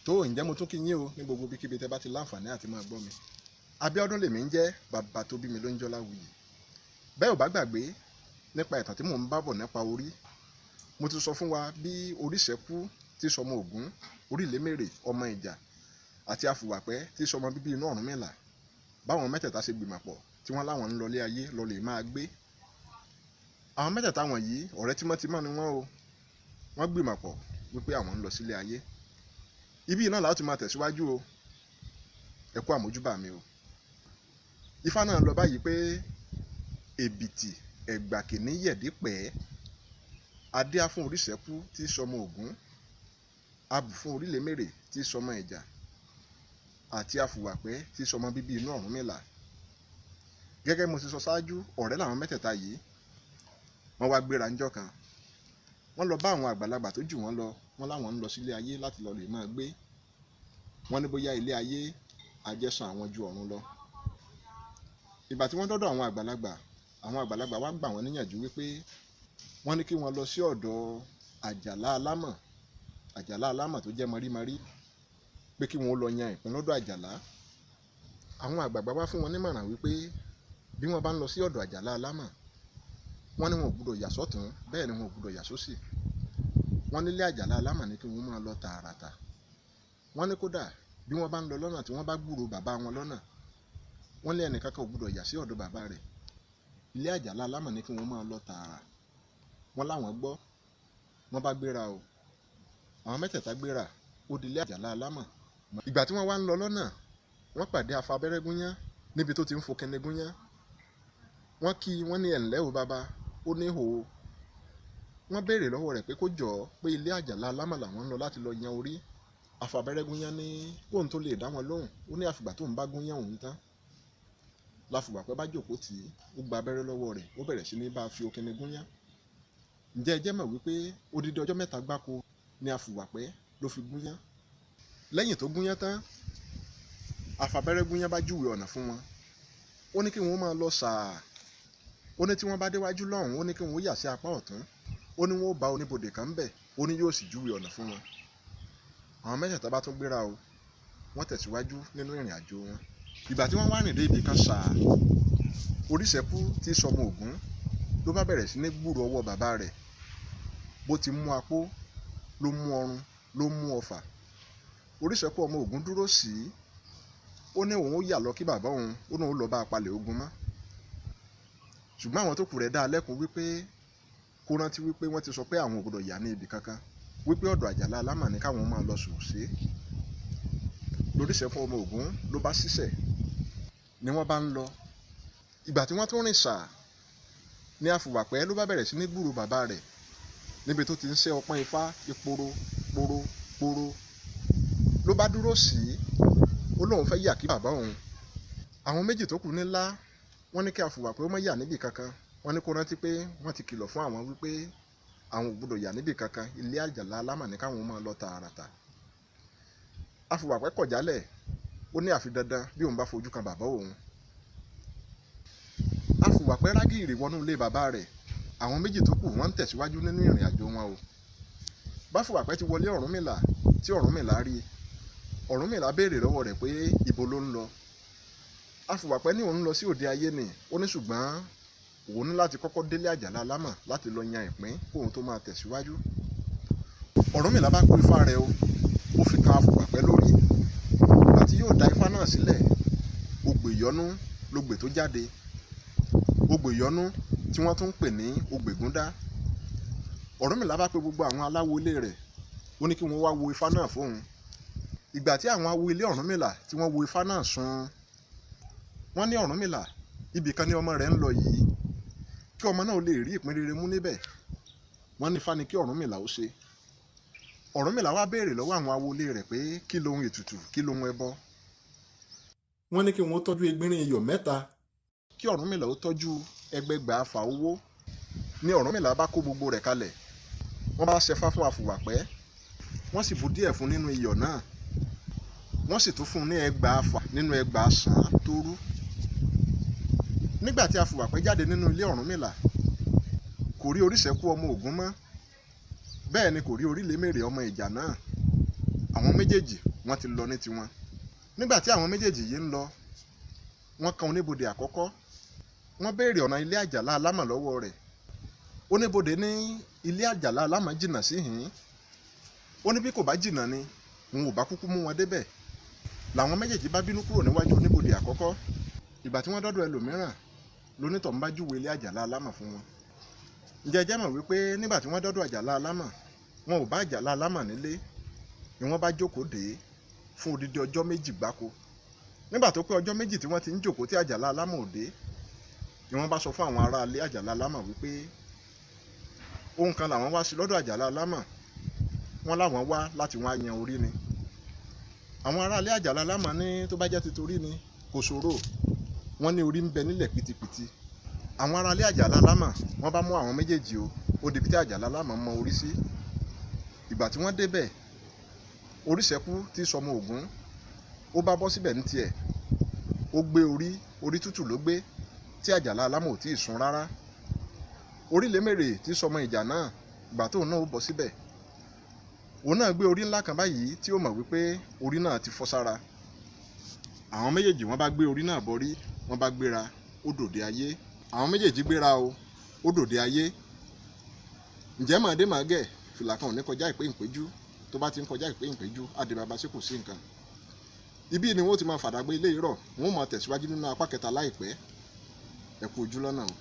tó ǹjẹ́ mo tún kí yín o ní gbogbo ibikíbi tẹ́ bá ti láǹfààní àti máa gbọ́ mi. Abíọ́dún lèmi ń jẹ́, bàbá tó bí mi ló ń jọ́ Láwuyì. Bẹ́ẹ̀ ò bá gbàgbé nípa ìtàn tí mò ń bá bọ̀ nípa orí, mo ti sọ fún wa bí Oríṣẹ́kú tí sọmọ Ògún, Orílémèrè ọmọ Ìjà àti Afùwàpẹ́ tí sọmọ bíbí inú Ọ̀rúnmìlà báwọn mẹ́tẹ̀ẹ̀ta ṣe gbìmọ̀ pọ̀ tí wọ́n láwọn ń lọlé ayé lọ lè máa gbé. Àwọn mẹ́tẹ̀ẹ̀ta wọ̀nyí ọ̀rẹ́ tímọ́tímọ́ ni wọ́n o, wọ́n gbìmọ̀ pọ̀ wípé àwọn ń lọ sílé ayé. Ibi náà láti máa tẹ̀síwájú o, ẹ kú àmójúbà mi o. Ifá náà lọ báyìí pé èbìtì ẹ̀gbà kìíní yẹ̀dí pẹ́, adé á fún Oríṣẹ́kú tí sọmọ Ògún, abù fún Orílémèrè tí sọmọ Ìjà àti Afùwàpẹ́ tí sọmọ bíbí inú Ọ̀rúnmìlà. Gẹ́gẹ́ mo ti sọ ṣáájú, ọ̀rẹ́ làwọn mẹ́tẹ̀ẹ̀ta yìí. Wọ́n wá gbéra ńjọ́ kan, wọ́n lọ bá àwọn àgbàlagbà tó jù wọ́n lọ, wọ́n láwọn ń lọ sílé ayé láti lọ lè máa gbé. Wọ́n ní bóyá ilé ayé àjẹsàn àwọn ju ọ̀run lọ. Ìgbà tí wọ́n dọ́dọ̀ àwọn àgbàlagbà wá gbà wọ́n níyànjú wípé wọ́n ní kí wọ́n lọ sí ọ̀dọ̀ àjàlá alámọ̀ tó jẹ́ mọ̀rímọ̀rí, pé kí wọ́n lọ yan ìpín lọ́dọ̀ àjàlá. Àwọn àgbààgbà wá fún wọn nímọ̀ràn wípé bí wọ́n bá ń lọ sí ọ̀dọ̀ àjàlá alámọ̀, wọ́n ní wọn ò gbúdọ̀ yà sọ́tún, bẹ́ẹ̀ ni wọn ò gbúdọ̀ yà sósì. Wọ́n nílé àjàlá alámọ̀ ní kí wọ́n máa lọ tààràtà. Wọ́n ní kódà bí wọ́n bá ń lọ lọ́nà tí wọ́n bá gbúrò bàbá wọn lọ́nà, wọ́n lé ẹnìkankan ò gbúdọ̀ yà sí ọ̀dọ̀ bàbá rẹ̀. Ilé àjàlá alámọ̀ ní kí wọ́n máa lọ tààrà. Wọ́n láwọn gbọ́, wọ́n bá gbéra o. Àwọn mẹ́tẹ̀ẹ̀ta gbéra, ó di ilé àjàlá alámọ̀. Ìgbà tí wọ́n wá ń lọ lọ́nà, wọ́n pàdé afabẹ́rẹ́gúnyán níbi tó ti ń fo kẹnẹgúnyán. Wọ́n kí i, wọ́n ní ẹ̀ǹlẹ́ o bàbá, ó ní hò o. Wọ́n béèrè lọ́wọ́ rẹ̀ pé kó jọ̀ọ́ pé ilé àjàlá alámọ̀ làwọn ń lọ láti lọ yan orí. Afabẹ́rẹ́gúnyán ní kóun tó lè dá wọn lóhùn, ó ní àfìgbà tóun bá gúnyán òun tán. Láfùwàpẹ́ bá jókòó tì í, ó gba abẹ́rẹ́ lọ́wọ́ rẹ̀, ó bẹ̀rẹ̀ sí ní bá a fi okene gúnyán. Ǹjẹ́ ẹ jẹ́ mọ̀ wípé odidi ọjọ́ 3 gbáko ni Afùwàpẹ́ ló fi gúnyán. Lẹ́yìn tó gúnyán tán, afabẹ́rẹ́gúnyán bá júwe ọ̀nà fún wọn. Ó ní kí wọ́n máa lọ sàá. Ó ní tí wọ́n bá déwájú lọ́hùn, ó ní kí wọ́n yà sí apá ọ̀tún. Ó ní wọ́n ó bá oníbodè kan bẹ̀, ó ní yóò sì júwe ọ̀nà fún wọn. Àwọn mẹ́tẹ̀ẹ̀ta bá tún gbéra o, wọ́n tẹ̀síwájú nínú ìrìn àjò wọn. Ìgbà tí wọ́n wá rìn dé ibì kan sàá, Oríṣẹ́kú tí sọmọ Ògún ló bá bẹ̀rẹ̀ sí ní gbúrò ọwọ́ bàbá rẹ̀. Bó ti mú apó, ló mú ọrùn, ló mú ọfà. Oríṣẹ́kú ọmọ Ògún dúró sí i. Ó ní òun ó yà lọ kí bàbá òun, ó ní òun lọ bá apalẹ̀ ogun mọ́. Ṣùgbọ́n àwọn tó kù rẹ̀ dá a lẹ́kun wípé kó rántí wípé wọ́n ti sọ pé àwọn ò gbọdọ̀ yà ní ibì kankan, wípé ọ̀dọ̀ àjàlá alámọ̀ ní káwọn máa lọ sùn sí. Lóríṣẹ́kú ọmọ Ògún ló bá ṣíṣẹ̀ ni wọ́n bá ń lọ. Ìgbà tí wọ́n tún rìn sàá ní Afùwàpẹ́ ló bá bẹ̀rẹ̀ sí ní gbúrò bàbá rẹ̀ níbi tó ti ń ṣẹ́ ọpọ́n ifá ìporo poro poro. Ló bá dúró sí i, ó lóun fẹ́ yà kí bàbá òun. Àwọn méjì tó kù nílá, wọ́n ní kí Afùwàpẹ́ ó má yà níbì kankan. Wọ́n ní kó rántí pé wọ́n ti kìlọ̀ fún àwọn wípé àwọn ò gbọdọ̀ yà níbì kankan, ilé àjàlá alámọ̀ ní káwọn máa lọ tààràtà. Afùwàpẹ́ kọ̀ jálẹ̀, ó ní àfi dandan bí òun bá fojú kan bàbá òun. Afùwàpẹ́ rágìrì wọnú ilé bàbá rẹ̀. Àwọn méjì tó kù wọ́n ń tẹ̀síwájú nínú ìrìn àjò wọn o. Báfùwàpẹ́ ti wọlé Ọ̀rúnmìlà tí Ọ̀rúnmìlà rí i. Ọ̀rúnmìlà béèrè lọ́wọ́ rẹ̀ pé ibo ló ń lọ. Afùwàpẹ́ ní òun lọ sí òde ayé ni. Ó ní ṣùgbọ́n òun ní láti kọ́kọ́ délé àjàlá alámọ̀ láti lọ yan ìpín kóun tó máa tẹ̀síwájú. Ọ̀rúnmìlà bá kó ifá rẹ̀ o, ó fi kan Afùwàpẹ́ lórí. Ìgbà tí yóò da ifá náà sílẹ̀, ogbè ìyọ́nú lógbè tó jáde. Ogbè ìyọ́nú tí wọ́n tún ń pè ní ogbègúndá. Ọ̀rúnmìlà bá pe gbogbo àwọn aláwo ilé rẹ̀, ó ní kí wọ́n wá wo ifá náà fóun. Ìgbà tí àwọn awo ilé Ọ̀rúnmìlà tí wọ́n wo ifá náà sùn, wọ́n ní Ọ̀rúnmìlà ibì kan ní ọmọ rẹ̀ ń lọ yìí, kí ọmọ náà lè rí ìpín rere mú níbẹ̀. Wọ́n ní ifá ni kí Ọ̀rúnmìlà ó ṣe. Ọ̀rúnmìlà wá béèrè lọ́wọ́ àwọn awo ilé rẹ̀ pé kí lohun ètùtù, kí lohun ẹbọ. Wọ́n ní kí wọ́n tọ́jú egbìnrin iyọ̀ 3, kí Ọ̀rúnmìlà ó tọ́jú ẹgbẹgbàáfà owó. Ní Ọ̀rúnmìlà bá kó gbogbo rẹ̀ kalẹ̀. Wọ́n bá ṣẹfá fún Afùwàpẹ́, wọ́n sì bu díẹ̀ fún nínú iyọ̀ náà. Wọ́n sì tún fún un ní ẹgbàáfà nínú ẹgbàásàn tó rú. Nígbà tí Afùwàpẹ́ jáde nínú ilé Ọ̀rúnmìlà, kò rí Oríṣẹ́kú ọmọ Ògún mọ́, bẹ́ẹ̀ ni kò rí Orílémèrè ọmọ Ìjà náà. Àwọn méjèèjì wọ́n ti lọ ní tiwọn. Nígbà tí àwọn méjèèjì yìí ń lọ, wọ́n kan oníbodè àkọ́kọ́, wọ́n béèrè ọ̀nà ilé àjàlá alámọ̀ lọ́wọ́ rẹ̀. Oníbodè ní ilé àjàlá alámọ̀ jìnnà sí hìn. Ó ní bí kò bá jìnnà ni òun ò bá kúkú mú wọn débẹ̀. Làwọn méjèèjì bá bínú kúrò níwájú oníbodè àkọ́kọ́. Ìgbà tí wọ́n dọ́dọ̀ ẹlòmíràn, lónítọ̀ ń bá júwe ilé àjàlá alámọ̀ fún wọn. Ǹjẹ́ ẹ jẹ́ mọ̀ wípé nígbà tí wọ́n dọ́dọ̀ àjàlá alámọ̀, wọn ò bá àjàlá alámọ̀ nílé, ni wọ́n bá jókòó dè é fún odidi ọjọ́ méjì gbáko. Nígbà tó pé ọjọ́ méjì tí wọ́n ti ń jókòó tí àjàlá alámọ̀ ò dé, ni wọ́n bá sọ fún àwọn ará ilé àjàlá alámọ̀ wípé ohun kan làwọn wá sí lọ́dọ̀ àjàlá alámọ̀. Wọ́n láwọn wá láti wá yan orí ni. Àwọn ará ilé àjàlá alámọ̀ ní tó bá jẹ́ títorí ni kò ṣòro. Wọ́n ní orí ń bẹ nílẹ̀ pitipiti. Àwọn ará ilé àjàlá alámọ̀ wọ́n bá mú àwọn méjèèjì o, ó débi tí àjàlá alámọ̀ mọ orí sí. Ìgbà tí wọ́n débẹ̀, Oríṣẹ́kú tí sọmọ Ògún, ó bá bọ́ síbẹ̀ ní tiẹ̀. Ó gbé orí tútù ló gbé tí àjàlá alámọ̀ ò tí ì sun rárá. Orílémèrè tí sọmọ ìjà náà, ìgbà tóun náà ó bọ́ síbẹ̀, òun náà gbé orí ńlá kan báyìí tí ó mọ̀ wípé orí náà ti fọ́ sára. Àwọn méjèèjì wọ́n bá gbé orí náà borí, wọ́n bá gbéra, ó dòde ayé. Àwọn méjèèjì gbéra o, ó dòde ayé. Ǹjẹ́ màdé màgẹ̀, fìlà kan ò ní kọjá ìpé ìpéjú, tó bá ti ń kọjá ìpé ìpéjú, àdé bàbá sí kò sí nǹkan. Ibí ni wọ́n ti máa fàdàgbé ilé ìrọ̀, wọ́n máa tẹ̀síwájú nínú apá kẹta láìpẹ́. Ẹ kú ojú lọ́nà o.